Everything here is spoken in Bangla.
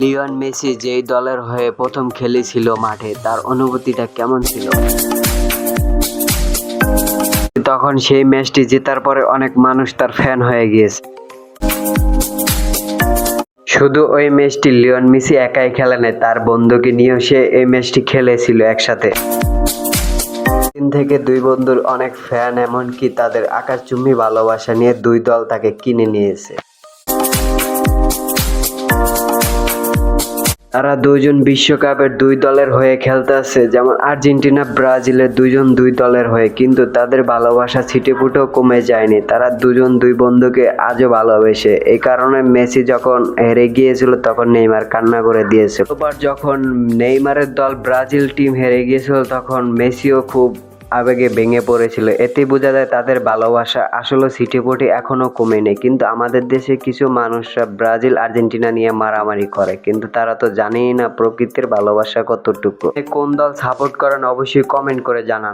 লিওনেল মেসি যেই দলের হয়ে প্রথম খেলেছিল মাঠে, তার অনুভূতিটা কেমন ছিল? তখন সেই ম্যাচটি জেতার পরে অনেক মানুষ তার ফ্যান হয়ে গিয়েছে। শুধু ওই ম্যাচটি লিওনেল মেসি একাই খেলে নাই, তার বন্ধুকে নিয়েও সে এই ম্যাচটি খেলেছিল একসাথে। দিন থেকে দুই বন্ধুর অনেক ফ্যান, এমনকি তাদের আকাশচুম্বী ভালোবাসা নিয়ে দুই দল তাকে কিনে নিয়েছে। তারা দুইজন বিশ্বকাপের দুই দলের হয়ে খেলতে আছে, যেমন আর্জেন্টিনা ব্রাজিলের দুই দলের হয়ে, কিন্তু তাদের ভালোবাসা ছিটেফুটেও কমে যায়নি। তারা দুজন দুই বন্ধুকে আজও ভালোবেসে। এই কারণে মেসি যখন হেরে গিয়েছিল তখন নেইমার কান্না করে দিয়েছিল। এবার যখন নেইমারের দল ব্রাজিল টিম হেরে গিয়েছিল তখন মেসিও খুব আবেগে ভেঙে পড়েছিল। এতে বোঝা যায় তাদের ভালোবাসা আসলে ছিটেফুটে এখনো কমেনি। কিন্তু আমাদের দেশে কিছু মানুষরা ব্রাজিল আর্জেন্টিনা নিয়ে মারামারি করে, কিন্তু তারা তো জানেই না প্রকৃতির ভালোবাসা কতটুকু। কোন দল সাপোর্ট করেন অবশ্যই কমেন্ট করে জানান।